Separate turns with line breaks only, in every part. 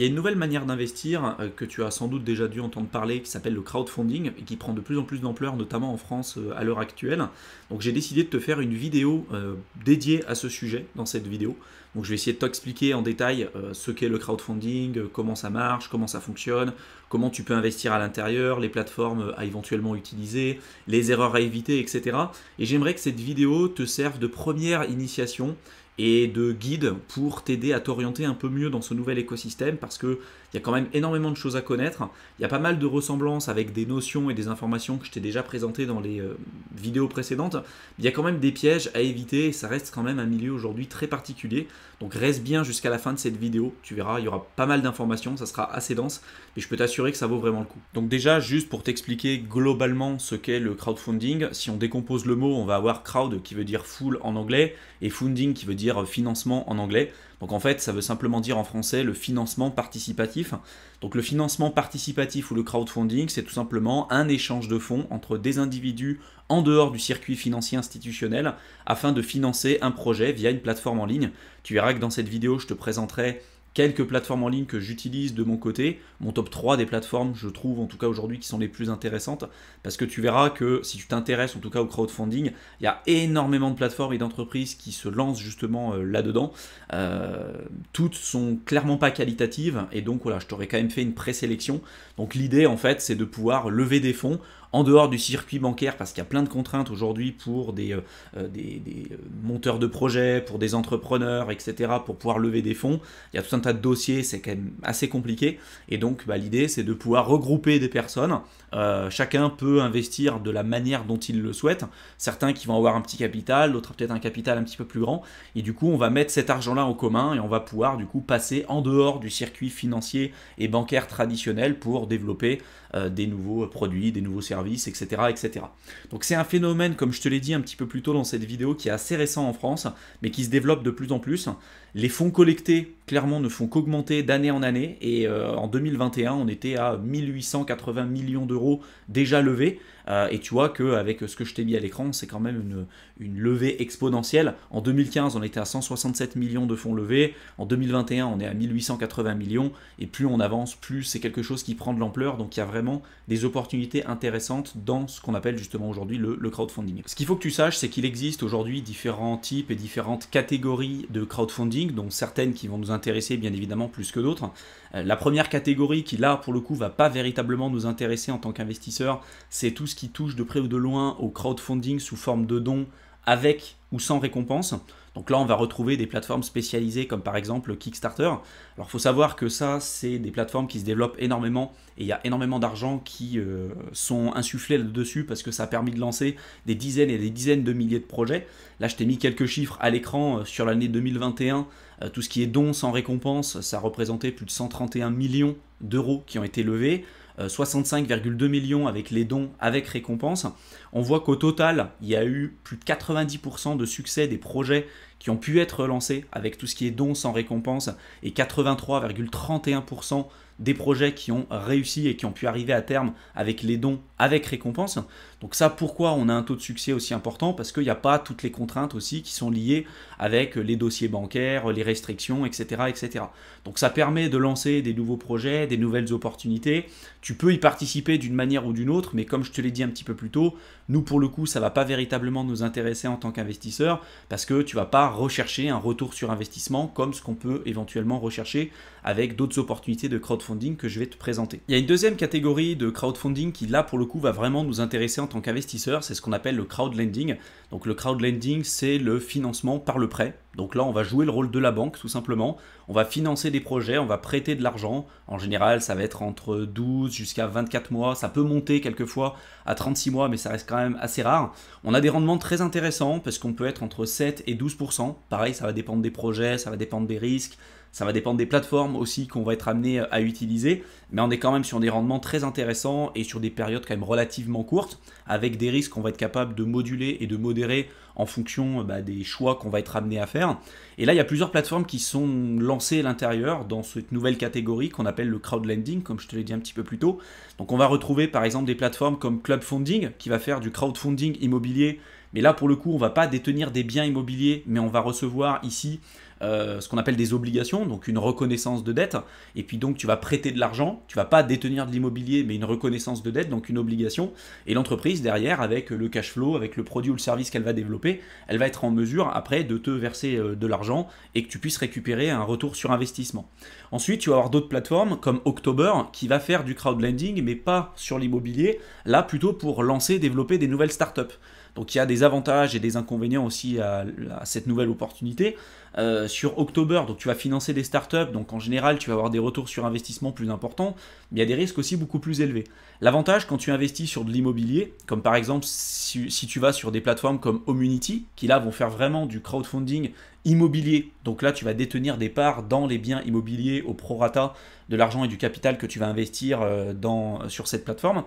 il y a une nouvelle manière d'investir que tu as sans doute déjà dû entendre parler qui s'appelle le crowdfunding et qui prend de plus en plus d'ampleur, notamment en France à l'heure actuelle. Donc j'ai décidé de te faire une vidéo dédiée à ce sujet dans cette vidéo. Donc je vais essayer de t'expliquer en détail ce qu'est le crowdfunding, comment ça marche, comment ça fonctionne, comment tu peux investir à l'intérieur, les plateformes à éventuellement utiliser, les erreurs à éviter, etc. Et j'aimerais que cette vidéo te serve de première initiation et de guide pour t'aider à t'orienter un peu mieux dans ce nouvel écosystème parce qu'il y a quand même énormément de choses à connaître. Il y a pas mal de ressemblances avec des notions et des informations que je t'ai déjà présentées dans les vidéos précédentes. Il y a quand même des pièges à éviter et ça reste quand même un milieu aujourd'hui très particulier. Donc reste bien jusqu'à la fin de cette vidéo, tu verras, il y aura pas mal d'informations, ça sera assez dense, mais je peux t'assurer que ça vaut vraiment le coup. Donc déjà, juste pour t'expliquer globalement ce qu'est le crowdfunding, si on décompose le mot, on va avoir crowd qui veut dire foule en anglais, et funding qui veut dire financement en anglais. Donc en fait, ça veut simplement dire en français le financement participatif. Donc le financement participatif ou le crowdfunding, c'est tout simplement un échange de fonds entre des individus en dehors du circuit financier institutionnel afin de financer un projet via une plateforme en ligne. Tu verras que dans cette vidéo, je te présenterai quelques plateformes en ligne que j'utilise de mon côté, mon top 3 des plateformes, je trouve en tout cas aujourd'hui qui sont les plus intéressantes, parce que tu verras que si tu t'intéresses en tout cas au crowdfunding, il y a énormément de plateformes et d'entreprises qui se lancent justement là-dedans. Toutes sont clairement pas qualitatives, et donc voilà, je t'aurais quand même fait une présélection. Donc l'idée en fait, c'est de pouvoir lever des fonds en dehors du circuit bancaire, parce qu'il y a plein de contraintes aujourd'hui pour des monteurs de projets, pour des entrepreneurs, etc., pour pouvoir lever des fonds. Il y a tout un tas de dossiers, c'est quand même assez compliqué. Et donc, l'idée, c'est de pouvoir regrouper des personnes. Chacun peut investir de la manière dont il le souhaite. Certains qui vont avoir un petit capital, d'autres peut-être un capital un petit peu plus grand. Et du coup, on va mettre cet argent-là en commun et on va pouvoir du coup passer en dehors du circuit financier et bancaire traditionnel pour développer des nouveaux produits, des nouveaux services, etc., etc. Donc c'est un phénomène, comme je te l'ai dit un petit peu plus tôt dans cette vidéo, qui est assez récent en France, mais qui se développe de plus en plus. Les fonds collectés, clairement, ne font qu'augmenter d'année en année, et en 2021, on était à 1880 millions d'euros déjà levés, et tu vois qu'avec ce que je t'ai mis à l'écran, c'est quand même une levée exponentielle. En 2015, on était à 167 millions de fonds levés, en 2021, on est à 1880 millions, et plus on avance, plus c'est quelque chose qui prend de l'ampleur, donc il y a vraiment des opportunités intéressantes dans ce qu'on appelle justement aujourd'hui le crowdfunding. Ce qu'il faut que tu saches, c'est qu'il existe aujourd'hui différents types et différentes catégories de crowdfunding, dont certaines qui vont nous intéresser bien évidemment plus que d'autres. La première catégorie qui là pour le coup va pas véritablement nous intéresser en tant qu'investisseur, c'est tout ce qui touche de près ou de loin au crowdfunding sous forme de dons avec ou sans récompense. Donc là, on va retrouver des plateformes spécialisées comme par exemple Kickstarter. Alors, il faut savoir que ça, c'est des plateformes qui se développent énormément et il y a énormément d'argent qui sont insufflés là-dessus parce que ça a permis de lancer des dizaines et des dizaines de milliers de projets. Là, je t'ai mis quelques chiffres à l'écran sur l'année 2021. Tout ce qui est dons sans récompense, ça représentait plus de 131 millions d'euros qui ont été levés. 65,2 millions avec les dons avec récompense. On voit qu'au total, il y a eu plus de 90% de succès des projets qui ont pu être lancés avec tout ce qui est dons sans récompense et 83,31% des projets qui ont réussi et qui ont pu arriver à terme avec les dons avec récompense. Donc ça, pourquoi on a un taux de succès aussi important? Parce qu'il n'y a pas toutes les contraintes aussi qui sont liées avec les dossiers bancaires, les restrictions, etc., etc. Donc ça permet de lancer des nouveaux projets, des nouvelles opportunités. Tu peux y participer d'une manière ou d'une autre, mais comme je te l'ai dit un petit peu plus tôt, nous pour le coup, ça ne va pas véritablement nous intéresser en tant qu'investisseur parce que tu ne vas pas rechercher un retour sur investissement comme ce qu'on peut éventuellement rechercher avec d'autres opportunités de crowdfunding que je vais te présenter. Il y a une deuxième catégorie de crowdfunding qui là pour le coup va vraiment nous intéresser en tant qu'investisseur, c'est ce qu'on appelle le crowdlending. Donc le crowdlending, c'est le financement par le prêt. Donc là, on va jouer le rôle de la banque tout simplement. On va financer des projets, on va prêter de l'argent. En général, ça va être entre 12 jusqu'à 24 mois. Ça peut monter quelquefois à 36 mois, mais ça reste quand même assez rare. On a des rendements très intéressants parce qu'on peut être entre 7 et 12%. Pareil, ça va dépendre des projets, ça va dépendre des risques. Ça va dépendre des plateformes aussi qu'on va être amené à utiliser, mais on est quand même sur des rendements très intéressants et sur des périodes quand même relativement courtes, avec des risques qu'on va être capable de moduler et de modérer en fonction des choix qu'on va être amené à faire. Et là, il y a plusieurs plateformes qui sont lancées à l'intérieur dans cette nouvelle catégorie qu'on appelle le crowdlending, comme je te l'ai dit un petit peu plus tôt. Donc on va retrouver par exemple des plateformes comme Clubfunding, qui va faire du crowdfunding immobilier. Mais là, pour le coup, on ne va pas détenir des biens immobiliers, mais on va recevoir ici ce qu'on appelle des obligations, donc une reconnaissance de dette, et puis donc tu vas prêter de l'argent, tu vas pas détenir de l'immobilier, mais une reconnaissance de dette, donc une obligation, et l'entreprise derrière, avec le cash flow, avec le produit ou le service qu'elle va développer, elle va être en mesure après de te verser de l'argent et que tu puisses récupérer un retour sur investissement. Ensuite, tu vas avoir d'autres plateformes comme October qui va faire du crowdlending, mais pas sur l'immobilier, là plutôt pour lancer, développer des nouvelles startups. Donc il y a des avantages et des inconvénients aussi à cette nouvelle opportunité. Sur October, donc tu vas financer des startups, donc en général tu vas avoir des retours sur investissement plus importants, mais il y a des risques aussi beaucoup plus élevés. L'avantage quand tu investis sur de l'immobilier, comme par exemple si tu vas sur des plateformes comme Homunity, qui là vont faire vraiment du crowdfunding immobilier, donc là tu vas détenir des parts dans les biens immobiliers au prorata de l'argent et du capital que tu vas investir sur cette plateforme.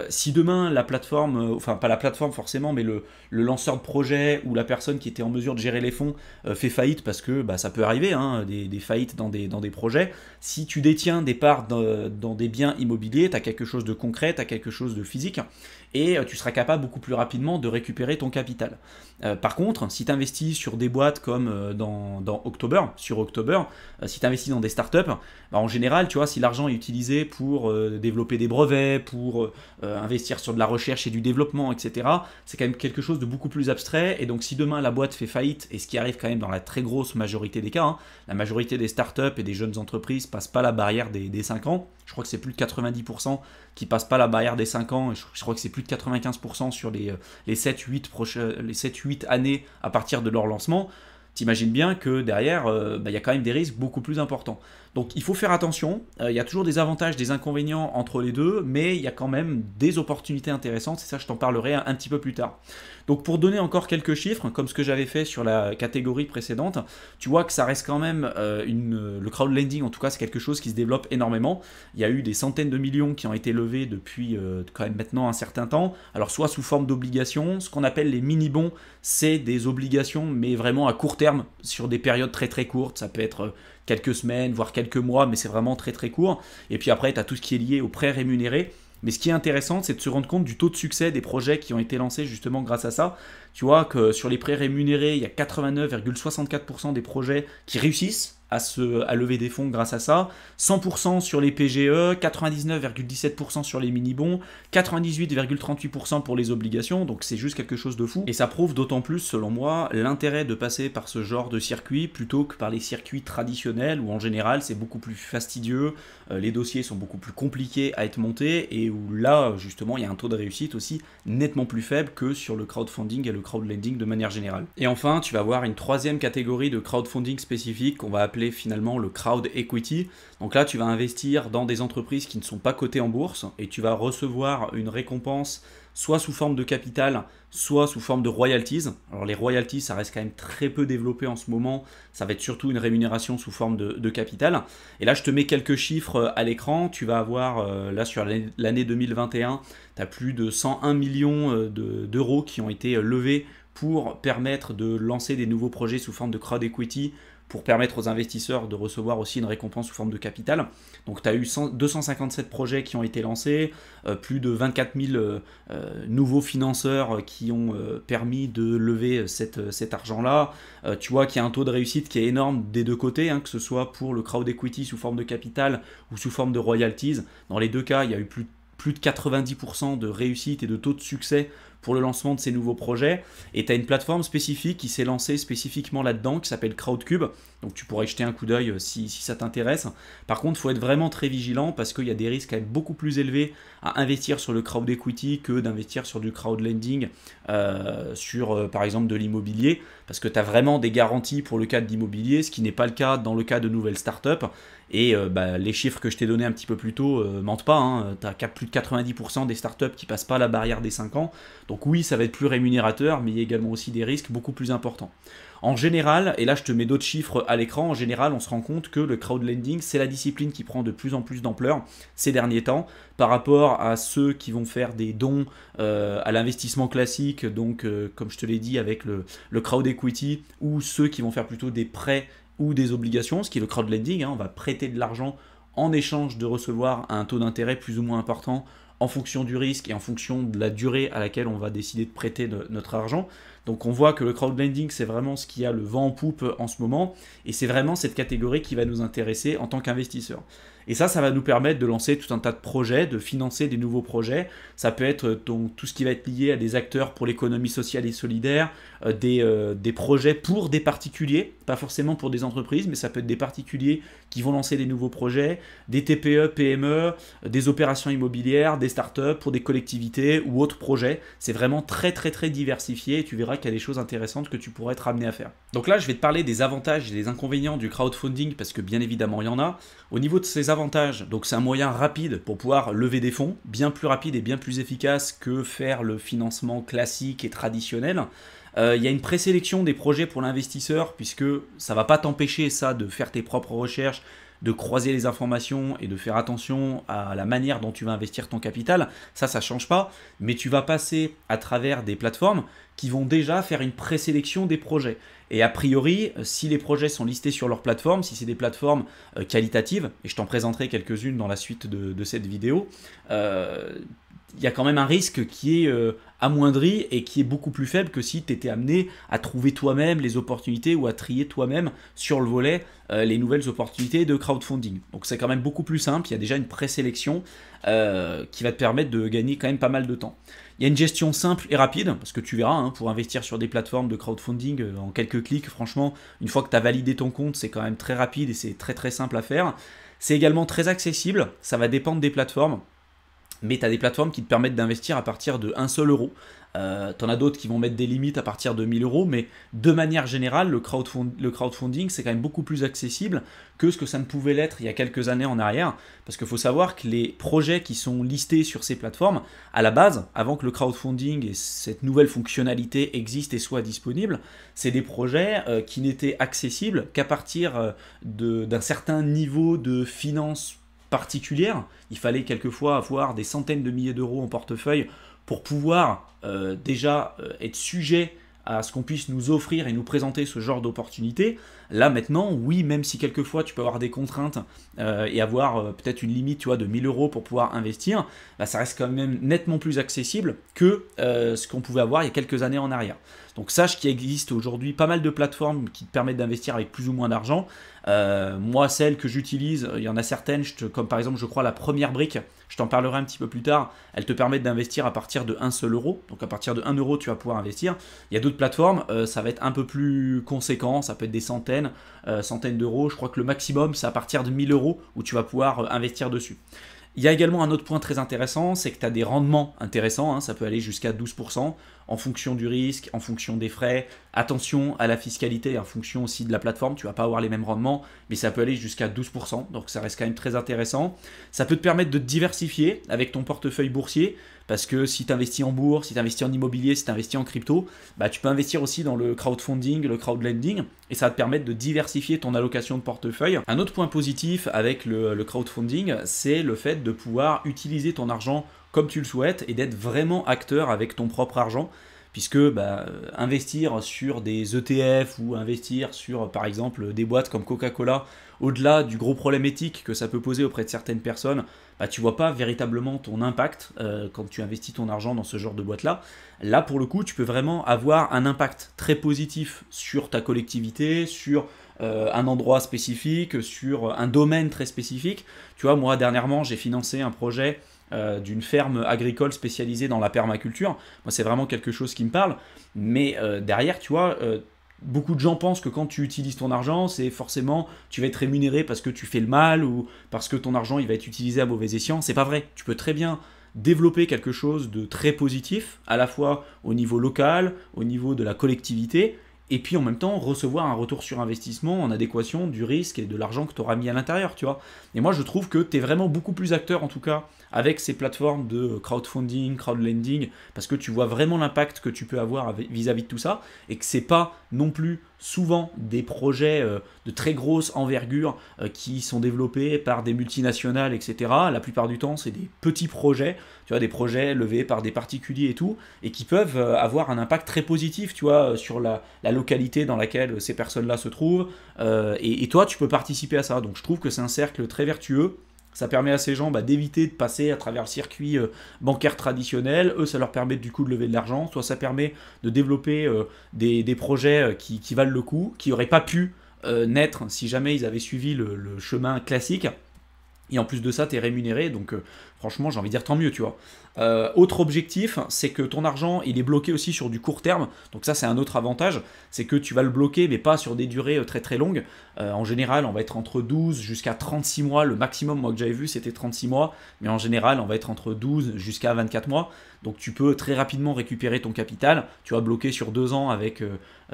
Si demain la plateforme, enfin pas la plateforme forcément, mais le lanceur de projet ou la personne qui était en mesure de gérer les fonds fait faillite, parce que ça peut arriver, hein, des faillites dans des projets, si tu détiens des parts dans des biens immobiliers, tu as quelque chose de concret, tu as quelque chose de physique, et tu seras capable beaucoup plus rapidement de récupérer ton capital. Par contre, si tu investis sur des boîtes comme dans October, sur October, si tu investis dans des startups, en général, tu vois, si l'argent est utilisé pour développer des brevets, pour investir sur de la recherche et du développement, etc., c'est quand même quelque chose de beaucoup plus abstrait. Et donc, si demain la boîte fait faillite, et ce qui arrive quand même dans la très grosse majorité des cas, hein, la majorité des startups et des jeunes entreprises passent pas la barrière des 5 ans. Je crois que c'est plus de 90% qui passent pas la barrière des 5 ans, et je crois que c'est plus de 95% sur les 7-8 années à partir de leur lancement. T'imagines bien que derrière, y a quand même des risques beaucoup plus importants. Donc il faut faire attention, il y a toujours des avantages, des inconvénients entre les deux, mais il y a quand même des opportunités intéressantes, et ça je t'en parlerai un petit peu plus tard. Donc pour donner encore quelques chiffres, comme ce que j'avais fait sur la catégorie précédente, tu vois que ça reste quand même le crowdlending, en tout cas c'est quelque chose qui se développe énormément. Il y a eu des centaines de millions qui ont été levés depuis quand même maintenant un certain temps, alors soit sous forme d'obligations, ce qu'on appelle les mini-bons, c'est des obligations mais vraiment à court terme, sur des périodes très très courtes, ça peut être quelques semaines, voire quelques mois, mais c'est vraiment très très court. Et puis après, tu as tout ce qui est lié aux prêts rémunérés. Mais ce qui est intéressant, c'est de se rendre compte du taux de succès des projets qui ont été lancés justement grâce à ça. Tu vois que sur les prêts rémunérés, il y a 89,64% des projets qui réussissent à lever des fonds grâce à ça, 100% sur les PGE, 99,17% sur les mini-bons, 98,38% pour les obligations, donc c'est juste quelque chose de fou. Et ça prouve d'autant plus, selon moi, l'intérêt de passer par ce genre de circuit plutôt que par les circuits traditionnels où en général c'est beaucoup plus fastidieux, les dossiers sont beaucoup plus compliqués à être montés et où là, justement, il y a un taux de réussite aussi nettement plus faible que sur le crowdfunding et le crowdlending de manière générale. Et enfin, tu vas avoir une troisième catégorie de crowdfunding spécifique qu'on va appeler finalement le crowd equity. Donc là, tu vas investir dans des entreprises qui ne sont pas cotées en bourse et tu vas recevoir une récompense soit sous forme de capital, soit sous forme de royalties. Alors les royalties, ça reste quand même très peu développé en ce moment, ça va être surtout une rémunération sous forme de capital. Et là, je te mets quelques chiffres à l'écran, tu vas avoir, là sur l'année 2021, tu as plus de 101 millions d'euros qui ont été levés pour permettre de lancer des nouveaux projets sous forme de crowd equity, pour permettre aux investisseurs de recevoir aussi une récompense sous forme de capital. Donc tu as eu 257 projets qui ont été lancés, plus de 24 000 nouveaux financeurs qui ont permis de lever cet argent-là. Tu vois qu'il y a un taux de réussite qui est énorme des deux côtés, hein, que ce soit pour le crowd equity sous forme de capital ou sous forme de royalties. Dans les deux cas, il y a eu plus de 90% de réussite et de taux de succès pour le lancement de ces nouveaux projets. Et tu as une plateforme spécifique qui s'est lancée spécifiquement là-dedans, qui s'appelle Crowdcube. Donc tu pourrais jeter un coup d'œil si ça t'intéresse. Par contre, il faut être vraiment très vigilant parce qu'il y a des risques quand même beaucoup plus élevés à investir sur le crowd equity que d'investir sur du crowdlending, sur par exemple de l'immobilier, parce que tu as vraiment des garanties pour le cas de l'immobilier, ce qui n'est pas le cas dans le cas de nouvelles startups. Et les chiffres que je t'ai donnés un petit peu plus tôt mentent pas, hein. Tu as plus de 90% des startups qui passent pas la barrière des 5 ans. Donc oui, ça va être plus rémunérateur, mais il y a également aussi des risques beaucoup plus importants. En général, et là je te mets d'autres chiffres à l'écran, en général on se rend compte que le crowdlending, c'est la discipline qui prend de plus en plus d'ampleur ces derniers temps par rapport à ceux qui vont faire des dons à l'investissement classique, donc comme je te l'ai dit avec le crowd equity, ou ceux qui vont faire plutôt des prêts ou des obligations, ce qui est le crowdlending, hein, on va prêter de l'argent en échange de recevoir un taux d'intérêt plus ou moins important en fonction du risque et en fonction de la durée à laquelle on va décider de prêter notre argent. Donc on voit que le crowdlending, c'est vraiment ce qui a le vent en poupe en ce moment, et c'est vraiment cette catégorie qui va nous intéresser en tant qu'investisseur. Et ça va nous permettre de lancer tout un tas de projets, de financer des nouveaux projets. Ça peut être donc tout ce qui va être lié à des acteurs pour l'économie sociale et solidaire, des projets pour des particuliers, pas forcément pour des entreprises, mais ça peut être des particuliers qui vont lancer des nouveaux projets, des TPE, PME, des opérations immobilières, des startups pour des collectivités ou autres projets. C'est vraiment très très très diversifié et tu verras qu'il y a des choses intéressantes que tu pourrais être amené à faire. Donc là, je vais te parler des avantages et des inconvénients du crowdfunding parce que bien évidemment, il y en a. Au niveau de ces avantages, donc c'est un moyen rapide pour pouvoir lever des fonds, bien plus rapide et bien plus efficace que faire le financement classique et traditionnel. Il y a une présélection des projets pour l'investisseur puisque ça ne va pas t'empêcher ça de faire tes propres recherches, de croiser les informations et de faire attention à la manière dont tu vas investir ton capital. Ça ne change pas, mais tu vas passer à travers des plateformes qui vont déjà faire une présélection des projets. Et a priori, si les projets sont listés sur leur plateforme, si c'est des plateformes qualitatives, et je t'en présenterai quelques-unes dans la suite de cette vidéo, il y a quand même un risque qui est amoindri et qui est beaucoup plus faible que si tu étais amené à trouver toi-même les opportunités ou à trier toi-même sur le volet les nouvelles opportunités de crowdfunding. Donc c'est quand même beaucoup plus simple, il y a déjà une présélection qui va te permettre de gagner quand même pas mal de temps. Il y a une gestion simple et rapide, parce que tu verras, hein, pour investir sur des plateformes de crowdfunding en quelques clics, franchement, une fois que tu as validé ton compte, c'est quand même très rapide et c'est très très simple à faire. C'est également très accessible, ça va dépendre des plateformes. Mais tu as des plateformes qui te permettent d'investir à partir de 1 seul euro. Tu en as d'autres qui vont mettre des limites à partir de 1000 euros, mais de manière générale, le crowdfunding, c'est quand même beaucoup plus accessible que ce que ça ne pouvait l'être il y a quelques années en arrière. Parce qu'il faut savoir que les projets qui sont listés sur ces plateformes, à la base, avant que le crowdfunding et cette nouvelle fonctionnalité existent et soient disponibles, c'est des projets qui n'étaient accessibles qu'à partir d'un certain niveau de finance particulière. Il fallait quelquefois avoir des centaines de milliers d'euros en portefeuille pour pouvoir déjà être sujet à ce qu'on puisse nous offrir et nous présenter ce genre d'opportunités. Là maintenant, oui, même si quelquefois tu peux avoir des contraintes et avoir peut-être une limite, tu vois, de 1000 euros pour pouvoir investir, bah, ça reste quand même nettement plus accessible que ce qu'on pouvait avoir il y a quelques années en arrière. Donc sache qu'il existe aujourd'hui pas mal de plateformes qui te permettent d'investir avec plus ou moins d'argent. Moi, celles que j'utilise, il y en a certaines, comme par exemple, je crois, la Première Brique, je t'en parlerai un petit peu plus tard, elles te permettent d'investir à partir de 1 seul euro. Donc à partir de 1 euro, tu vas pouvoir investir. Il y a d'autres plateformes, ça va être un peu plus conséquent, ça peut être des centaines d'euros. Je crois que le maximum, c'est à partir de 1000 euros où tu vas pouvoir investir dessus. Il y a également un autre point très intéressant, c'est que tu as des rendements intéressants, hein, ça peut aller jusqu'à 12% en fonction du risque, en fonction des frais. Attention à la fiscalité, en fonction aussi de la plateforme, tu ne vas pas avoir les mêmes rendements, mais ça peut aller jusqu'à 12%, donc ça reste quand même très intéressant. Ça peut te permettre de te diversifier avec ton portefeuille boursier, parce que si tu investis en bourse, si tu investis en immobilier, si tu investis en crypto, bah, tu peux investir aussi dans le crowdfunding, le crowdlending, et ça va te permettre de diversifier ton allocation de portefeuille. Un autre point positif avec le crowdfunding, c'est le fait de pouvoir utiliser ton argent comme tu le souhaites et d'être vraiment acteur avec ton propre argent, puisque investir sur des ETF ou investir sur par exemple des boîtes comme Coca-Cola, au-delà du gros problème éthique que ça peut poser auprès de certaines personnes, tu ne vois pas véritablement ton impact quand tu investis ton argent dans ce genre de boîte-là. Là, pour le coup, tu peux vraiment avoir un impact très positif sur ta collectivité, sur un endroit spécifique, sur un domaine très spécifique. Tu vois, moi, dernièrement, j'ai financé un projet d'une ferme agricole spécialisée dans la permaculture. Moi, c'est vraiment quelque chose qui me parle. Mais derrière, tu vois, beaucoup de gens pensent que quand tu utilises ton argent, c'est forcément tu vas être rémunéré parce que tu fais le mal ou parce que ton argent il va être utilisé à mauvais escient. C'est pas vrai. Tu peux très bien développer quelque chose de très positif, à la fois au niveau local, au niveau de la collectivité, et puis en même temps recevoir un retour sur investissement en adéquation du risque et de l'argent que tu auras mis à l'intérieur, tu vois. Et moi je trouve que tu es vraiment beaucoup plus acteur en tout cas avec ces plateformes de crowdfunding, crowdlending, parce que tu vois vraiment l'impact que tu peux avoir vis-à-vis de tout ça, et que c'est pas non plus souvent des projets de très grosse envergure qui sont développés par des multinationales, etc. La plupart du temps, c'est des petits projets, tu vois, des projets levés par des particuliers et tout, et qui peuvent avoir un impact très positif, tu vois, sur la localité dans laquelle ces personnes-là se trouvent, et toi, tu peux participer à ça. Donc je trouve que c'est un cercle très vertueux, Ça permet à ces gens d'éviter de passer à travers le circuit bancaire traditionnel. Eux, ça leur permet du coup de lever de l'argent. Soit ça permet de développer des projets qui valent le coup, qui n'auraient pas pu naître si jamais ils avaient suivi le chemin classique. Et en plus de ça, tu es rémunéré, donc franchement, j'ai envie de dire tant mieux, tu vois. Autre objectif, c'est que ton argent, il est bloqué aussi sur du court terme. Donc ça, c'est un autre avantage, c'est que tu vas le bloquer, mais pas sur des durées très très longues. En général, on va être entre 12 jusqu'à 36 mois. Le maximum, moi, que j'avais vu, c'était 36 mois. Mais en général, on va être entre 12 jusqu'à 24 mois. Donc tu peux très rapidement récupérer ton capital. Tu vas bloquer sur 2 ans avec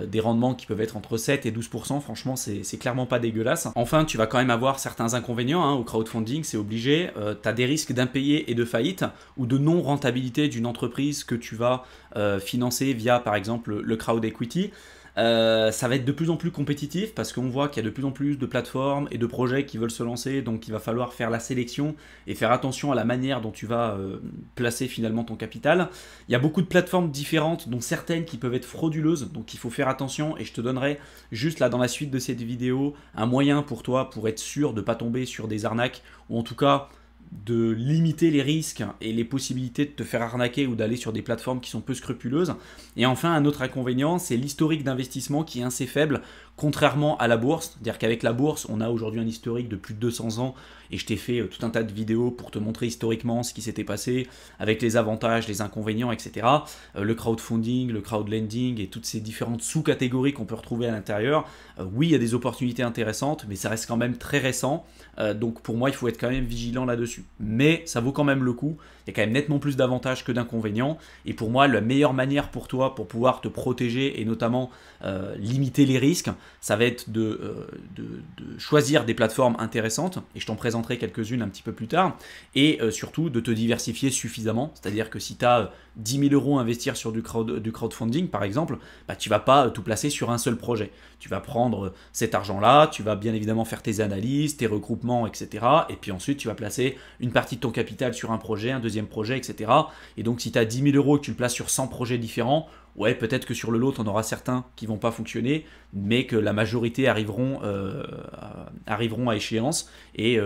des rendements qui peuvent être entre 7 et 12%. Franchement, c'est clairement pas dégueulasse. Enfin, tu vas quand même avoir certains inconvénients au crowdfunding, c'est obligé. Tu as des risques d'impayés et de faillite ou de non-rentabilité d'une entreprise que tu vas financer via, par exemple, le crowd equity. Ça va être de plus en plus compétitif parce qu'on voit qu'il y a de plus en plus de plateformes et de projets qui veulent se lancer, donc il va falloir faire la sélection et faire attention à la manière dont tu vas placer finalement ton capital. Il y a beaucoup de plateformes différentes, dont certaines qui peuvent être frauduleuses, donc il faut faire attention et je te donnerai juste là dans la suite de cette vidéo un moyen pour toi pour être sûr de ne pas tomber sur des arnaques ou en tout cas de limiter les risques et les possibilités de te faire arnaquer ou d'aller sur des plateformes qui sont peu scrupuleuses. Et enfin, un autre inconvénient, c'est l'historique d'investissement qui est assez faible, contrairement à la bourse. C'est-à-dire qu'avec la bourse, on a aujourd'hui un historique de plus de 200 ans et je t'ai fait tout un tas de vidéos pour te montrer historiquement ce qui s'était passé, avec les avantages, les inconvénients, etc. Le crowdfunding, le crowdlending et toutes ces différentes sous-catégories qu'on peut retrouver à l'intérieur. Oui, il y a des opportunités intéressantes, mais ça reste quand même très récent. Donc pour moi, il faut être quand même vigilant là-dessus. Mais ça vaut quand même le coup. Il y a quand même nettement plus d'avantages que d'inconvénients. Et pour moi, la meilleure manière pour toi, pour pouvoir te protéger et notamment limiter les risques, ça va être de choisir des plateformes intéressantes. Et je t'en présenterai quelques-unes un petit peu plus tard. Et surtout, de te diversifier suffisamment. C'est-à-dire que si tu as 10 000 euros à investir sur du crowdfunding, par exemple, tu ne vas pas tout placer sur un seul projet. Tu vas prendre cet argent-là, tu vas bien évidemment faire tes analyses, tes regroupements, etc. Et puis ensuite, tu vas placer une partie de ton capital sur un projet, un deuxième projet, etc. Et donc, si tu as 10 000 euros et que tu le places sur 100 projets différents, ouais, peut-être que sur le lot, on aura certains qui vont pas fonctionner, mais que la majorité arriveront à échéance et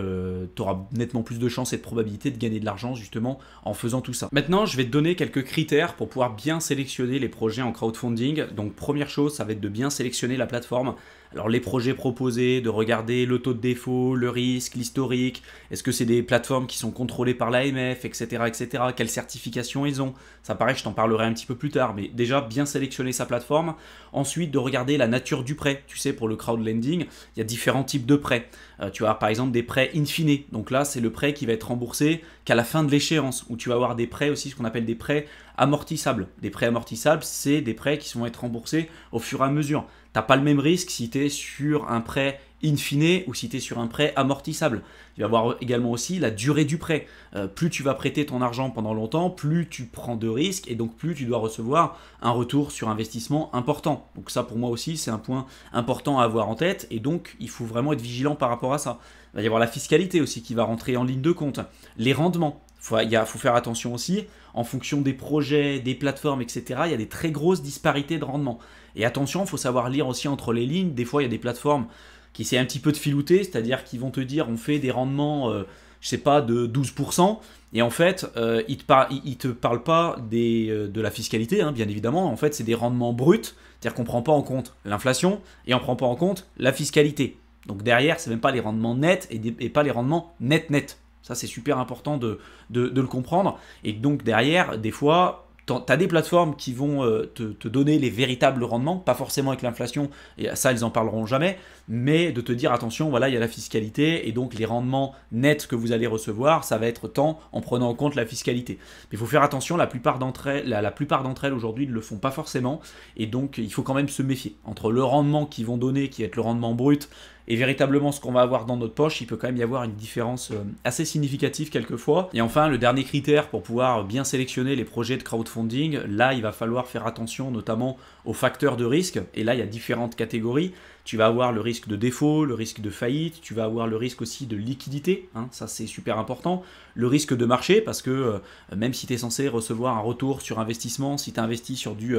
tu auras nettement plus de chances et de probabilité de gagner de l'argent justement en faisant tout ça. Maintenant, je vais te donner quelques critères pour pouvoir bien sélectionner les projets en crowdfunding. Donc, première chose, ça va être de bien sélectionner la plateforme. Alors, les projets proposés, de regarder le taux de défaut, le risque, l'historique, est-ce que c'est des plateformes qui sont contrôlées par l'AMF, etc., etc., quelles certifications ils ont. Ça paraît, je t'en parlerai un petit peu plus tard, mais déjà bien sélectionner sa plateforme. Ensuite, de regarder la nature du prêt. Tu sais, pour le crowdlending, il y a différents types de prêts. Tu as par exemple des prêts in fine. Donc là, c'est le prêt qui va être remboursé qu'à la fin de l'échéance. Ou tu vas avoir des prêts aussi, ce qu'on appelle des prêts amortissables. Des prêts amortissables, c'est des prêts qui vont être remboursés au fur et à mesure. Tu n'as pas le même risque si tu es sur un prêt in fine ou si tu es sur un prêt amortissable. Il va y avoir également aussi la durée du prêt. Plus tu vas prêter ton argent pendant longtemps, plus tu prends de risques et donc plus tu dois recevoir un retour sur investissement important. Donc ça pour moi aussi c'est un point important à avoir en tête et donc il faut vraiment être vigilant par rapport à ça. Il va y avoir la fiscalité aussi qui va rentrer en ligne de compte. Les rendements. Il faut faire attention aussi, en fonction des projets, des plateformes, etc., il y a des très grosses disparités de rendement. Et attention, il faut savoir lire aussi entre les lignes. Des fois, il y a des plateformes qui essaient un petit peu de filouter, c'est-à-dire qu'ils vont te dire on fait des rendements, je sais pas, de 12%, et en fait, ils te parlent pas de la fiscalité, hein, bien évidemment. En fait, c'est des rendements bruts, c'est-à-dire qu'on ne prend pas en compte l'inflation et on ne prend pas en compte la fiscalité. Donc derrière, c'est même pas les rendements nets et pas les rendements net. Ça, c'est super important de le comprendre. Et donc, derrière, des fois, tu as des plateformes qui vont te donner les véritables rendements, pas forcément avec l'inflation, et ça, ils n'en parleront jamais, mais de te dire, attention, voilà, il y a la fiscalité, et donc les rendements nets que vous allez recevoir, ça va être tant en prenant en compte la fiscalité. Mais il faut faire attention, la plupart d'entre elles aujourd'hui ne le font pas forcément, et donc il faut quand même se méfier. Entre le rendement qu'ils vont donner, qui va être le rendement brut, et véritablement ce qu'on va avoir dans notre poche, il peut quand même y avoir une différence assez significative quelquefois. Et enfin, le dernier critère pour pouvoir bien sélectionner les projets de crowdfunding, là il va falloir faire attention notamment aux facteurs de risque, et là il y a différentes catégories. Tu vas avoir le risque de défaut, le risque de faillite, tu vas avoir le risque aussi de liquidité, hein, ça c'est super important, le risque de marché, parce que même si tu es censé recevoir un retour sur investissement, si tu investis sur du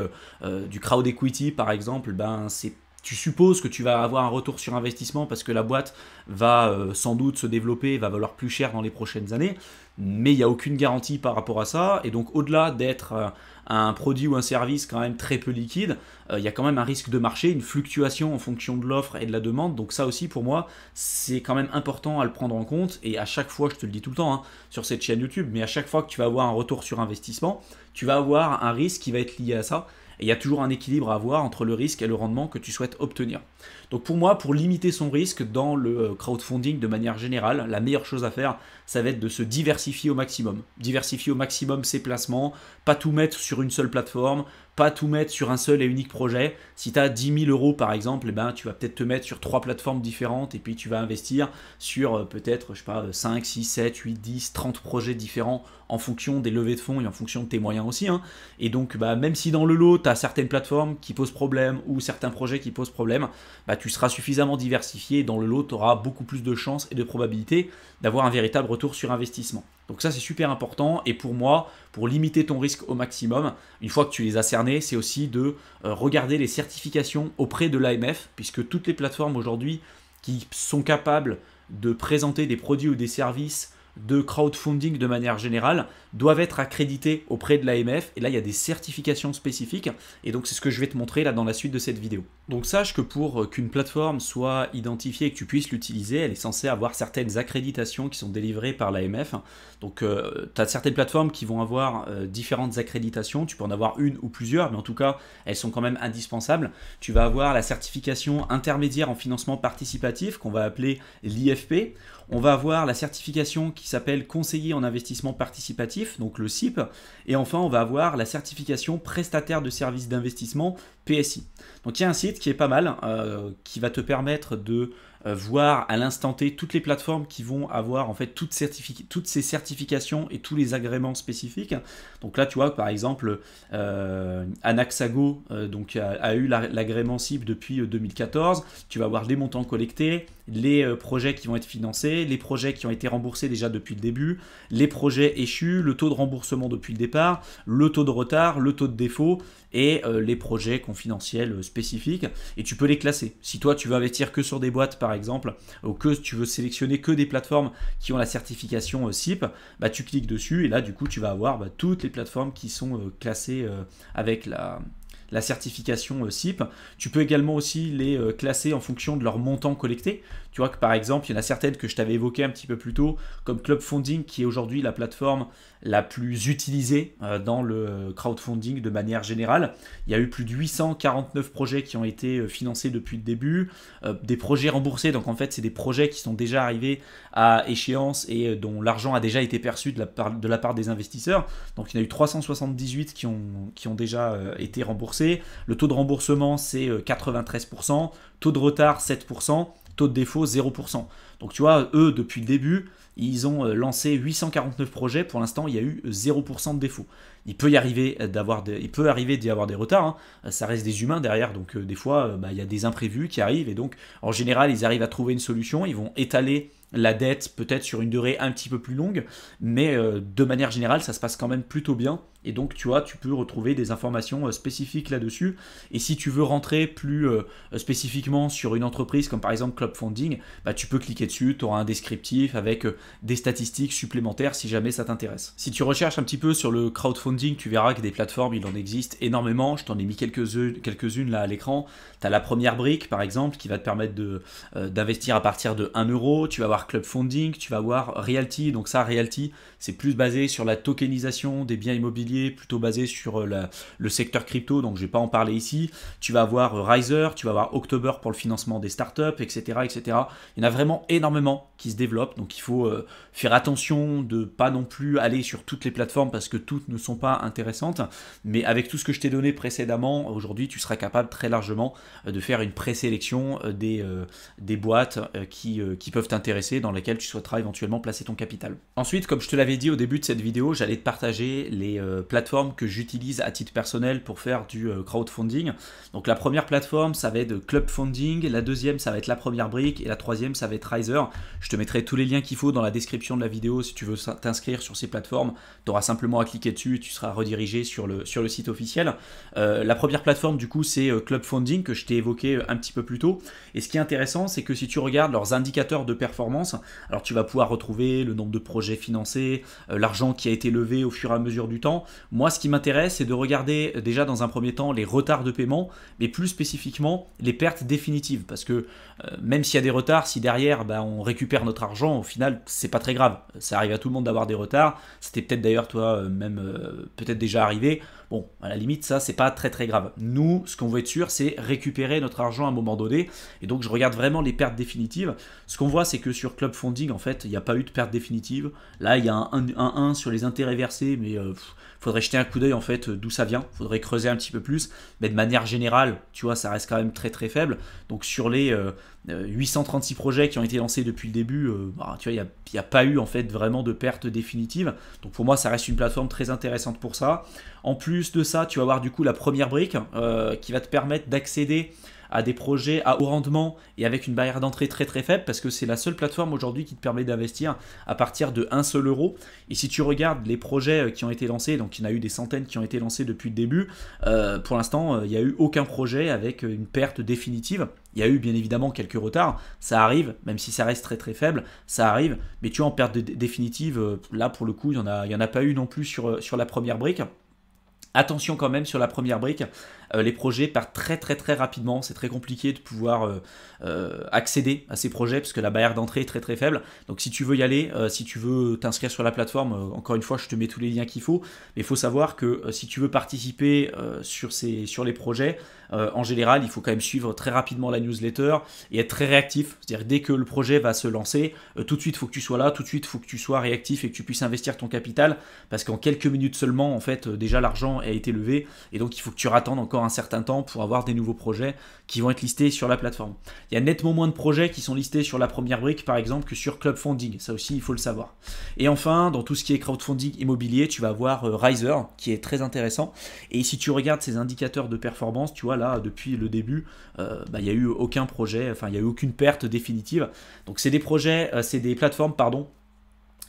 crowd equity par exemple, ben c'est Tu supposes que tu vas avoir un retour sur investissement parce que la boîte va sans doute se développer, va valoir plus cher dans les prochaines années, mais il n'y a aucune garantie par rapport à ça. Et donc au-delà d'être un produit ou un service quand même très peu liquide, il y a quand même un risque de marché, une fluctuation en fonction de l'offre et de la demande. Donc ça aussi pour moi, c'est quand même important à le prendre en compte. Et à chaque fois, je te le dis tout le temps sur cette chaîne YouTube, mais à chaque fois que tu vas avoir un retour sur investissement, tu vas avoir un risque qui va être lié à ça. Et il y a toujours un équilibre à avoir entre le risque et le rendement que tu souhaites obtenir. Donc pour moi, pour limiter son risque dans le crowdfunding de manière générale, la meilleure chose à faire, ça va être de se diversifier au maximum. Diversifier au maximum ses placements, pas tout mettre sur une seule plateforme, pas tout mettre sur un seul et unique projet. Si tu as 10 000 euros par exemple, tu vas peut-être te mettre sur 3 plateformes différentes et puis tu vas investir sur peut-être, 5, 6, 7, 8, 10, 30 projets différents en fonction des levées de fonds et en fonction de tes moyens aussi. Et donc même si dans le lot, tu as certaines plateformes qui posent problème ou certains projets qui posent problème, tu seras suffisamment diversifié et dans le lot, tu auras beaucoup plus de chances et de probabilités d'avoir un véritable retour sur investissement. Donc ça, c'est super important. Et pour moi, pour limiter ton risque au maximum, une fois que tu les as cernés, c'est aussi de regarder les certifications auprès de l'AMF, puisque toutes les plateformes aujourd'hui qui sont capables de présenter des produits ou des services de crowdfunding de manière générale doivent être accrédités auprès de l'AMF. Et là, il y a des certifications spécifiques. Et donc, c'est ce que je vais te montrer là dans la suite de cette vidéo. Donc, sache que pour qu'une plateforme soit identifiée et que tu puisses l'utiliser, elle est censée avoir certaines accréditations qui sont délivrées par l'AMF. Donc, tu as certaines plateformes qui vont avoir différentes accréditations. Tu peux en avoir une ou plusieurs, mais en tout cas, elles sont quand même indispensables. Tu vas avoir la certification intermédiaire en financement participatif qu'on va appeler l'IFP. On va avoir la certification qui s'appelle conseiller en investissement participatif, donc le CIP. Et enfin, on va avoir la certification prestataire de services d'investissement, PSI. Donc il y a un site qui est pas mal, qui va te permettre de voir à l'instant T toutes les plateformes qui vont avoir en fait toutes ces certifications et tous les agréments spécifiques. Donc là, tu vois, par exemple, Anaxago a eu l'agrément CIP depuis 2014. Tu vas avoir les montants collectés, les projets qui vont être financés, les projets qui ont été remboursés déjà depuis le début, les projets échus, le taux de remboursement depuis le départ, le taux de retard, le taux de défaut et les projets confidentiels spécifiques. Et tu peux les classer. Si toi, tu veux investir que sur des boîtes, par exemple, ou que tu veux sélectionner que des plateformes qui ont la certification CIP, tu cliques dessus et là, du coup, tu vas avoir toutes les plateformes qui sont classées avec la certification CIP. Tu peux également aussi les classer en fonction de leur montant collecté. Tu vois que par exemple, il y en a certaines que je t'avais évoquées un petit peu plus tôt, comme Clubfunding, qui est aujourd'hui la plateforme la plus utilisée dans le crowdfunding de manière générale. Il y a eu plus de 849 projets qui ont été financés depuis le début, des projets remboursés, donc en fait c'est des projets qui sont déjà arrivés à échéance et dont l'argent a déjà été perçu de la part des investisseurs. Donc il y en a eu 378 qui ont déjà été remboursés. Le taux de remboursement c'est 93%, taux de retard 7%, taux de défaut 0%. Donc tu vois, eux, depuis le début, ils ont lancé 849 projets. Pour l'instant, il y a eu 0% de défaut. Il peut arriver d'y avoir des retards. Ça reste des humains derrière. Donc des fois, il y a des imprévus qui arrivent. Et donc, en général, ils arrivent à trouver une solution. Ils vont étaler la dette peut-être sur une durée un petit peu plus longue. Mais de manière générale, ça se passe quand même plutôt bien. Et donc, tu vois, tu peux retrouver des informations spécifiques là-dessus. Et si tu veux rentrer plus spécifiquement sur une entreprise comme par exemple Clubfunding, tu peux cliquer dessus, tu auras un descriptif avec des statistiques supplémentaires si jamais ça t'intéresse. Si tu recherches un petit peu sur le crowdfunding, tu verras que des plateformes, il en existe énormément. Je t'en ai mis quelques-unes là à l'écran. Tu as la première brique par exemple qui va te permettre d'investir à partir de 1 euro. Tu vas avoir Clubfunding, tu vas avoir Realty. Donc ça, Realty, c'est plus basé sur la tokenisation des biens immobiliers, plutôt basé sur le secteur crypto, donc je ne vais pas en parler ici. Tu vas avoir Riser, tu vas avoir October pour le financement des startups, etc., etc. Il y en a vraiment énormément qui se développent, donc il faut faire attention de ne pas non plus aller sur toutes les plateformes parce que toutes ne sont pas intéressantes, mais avec tout ce que je t'ai donné précédemment, aujourd'hui tu seras capable très largement de faire une présélection des boîtes qui peuvent t'intéresser intéressée, dans laquelle tu souhaiteras éventuellement placer ton capital. Ensuite, comme je te l'avais dit au début de cette vidéo, j'allais te partager les plateformes que j'utilise à titre personnel pour faire du crowdfunding. Donc la première plateforme, ça va être Club Funding, la deuxième, ça va être La Première Brique, et la troisième, ça va être Riser. Je te mettrai tous les liens qu'il faut dans la description de la vidéo si tu veux t'inscrire sur ces plateformes. Tu auras simplement à cliquer dessus et tu seras redirigé sur le site officiel. La première plateforme, du coup, c'est Club Funding que je t'ai évoqué un petit peu plus tôt. Et ce qui est intéressant, c'est que si tu regardes leurs indicateurs de performance, alors tu vas pouvoir retrouver le nombre de projets financés, l'argent qui a été levé au fur et à mesure du temps. Moi, ce qui m'intéresse, c'est de regarder déjà dans un premier temps les retards de paiement, mais plus spécifiquement les pertes définitives. Parce que même s'il y a des retards, si derrière on récupère notre argent, au final, c'est pas très grave. Ça arrive à tout le monde d'avoir des retards. C'était peut-être d'ailleurs toi même peut-être déjà arrivé. Bon, à la limite, ça, c'est pas très très grave. Nous, ce qu'on veut être sûr, c'est récupérer notre argent à un moment donné. Et donc, je regarde vraiment les pertes définitives. Ce qu'on voit, c'est que sur Club Funding, en fait, il n'y a pas eu de perte définitive. Là, il y a un 1 sur les intérêts versés, mais faudrait jeter un coup d'œil, en fait, d'où ça vient. Faudrait creuser un petit peu plus. Mais de manière générale, tu vois, ça reste quand même très très faible. Donc, sur les 836 projets qui ont été lancés depuis le début, tu vois, il n'y a pas eu, en fait, vraiment de perte définitive. Donc, pour moi, ça reste une plateforme très intéressante pour ça. En plus de ça, tu vas avoir du coup La Première Brique qui va te permettre d'accéder à des projets à haut rendement et avec une barrière d'entrée très très faible parce que c'est la seule plateforme aujourd'hui qui te permet d'investir à partir de 1 seul euro. Et si tu regardes les projets qui ont été lancés, donc il y en a eu des centaines qui ont été lancés depuis le début, pour l'instant il n'y a eu aucun projet avec une perte définitive. Il y a eu bien évidemment quelques retards, ça arrive, même si ça reste très très faible, ça arrive, mais tu vois en perte définitive, là pour le coup il n'y en a pas eu non plus sur La Première Brique. Attention quand même sur La Première Brique, les projets partent très très très rapidement, c'est très compliqué de pouvoir accéder à ces projets parce que la barrière d'entrée est très très faible. Donc si tu veux y aller, si tu veux t'inscrire sur la plateforme, encore une fois je te mets tous les liens qu'il faut, mais il faut savoir que si tu veux participer sur les projets, en général il faut quand même suivre très rapidement la newsletter et être très réactif, c'est-à-dire dès que le projet va se lancer, tout de suite il faut que tu sois là, tout de suite il faut que tu sois réactif et que tu puisses investir ton capital parce qu'en quelques minutes seulement en fait déjà l'argent a été levé et donc il faut que tu attendes encore un certain temps pour avoir des nouveaux projets qui vont être listés sur la plateforme. Il y a nettement moins de projets qui sont listés sur La Première Brique par exemple que sur Club Funding, ça aussi il faut le savoir. Et enfin dans tout ce qui est crowdfunding immobilier, tu vas avoir Riser qui est très intéressant et si tu regardes ces indicateurs de performance, tu vois là depuis le début il n'y a eu aucun projet, enfin il n'y a eu aucune perte définitive. Donc c'est des projets, c'est des plateformes pardon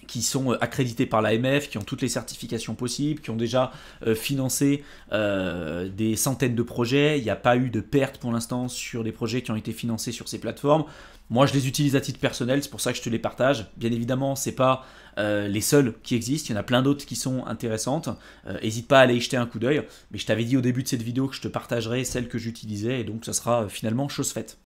qui sont accrédités par l'AMF, qui ont toutes les certifications possibles, qui ont déjà financé des centaines de projets. Il n'y a pas eu de perte pour l'instant sur les projets qui ont été financés sur ces plateformes. Moi, je les utilise à titre personnel, c'est pour ça que je te les partage. Bien évidemment, ce n'est pas les seuls qui existent, il y en a plein d'autres qui sont intéressantes. N'hésite pas à aller y jeter un coup d'œil. Mais je t'avais dit au début de cette vidéo que je te partagerai celles que j'utilisais, et donc ça sera finalement chose faite.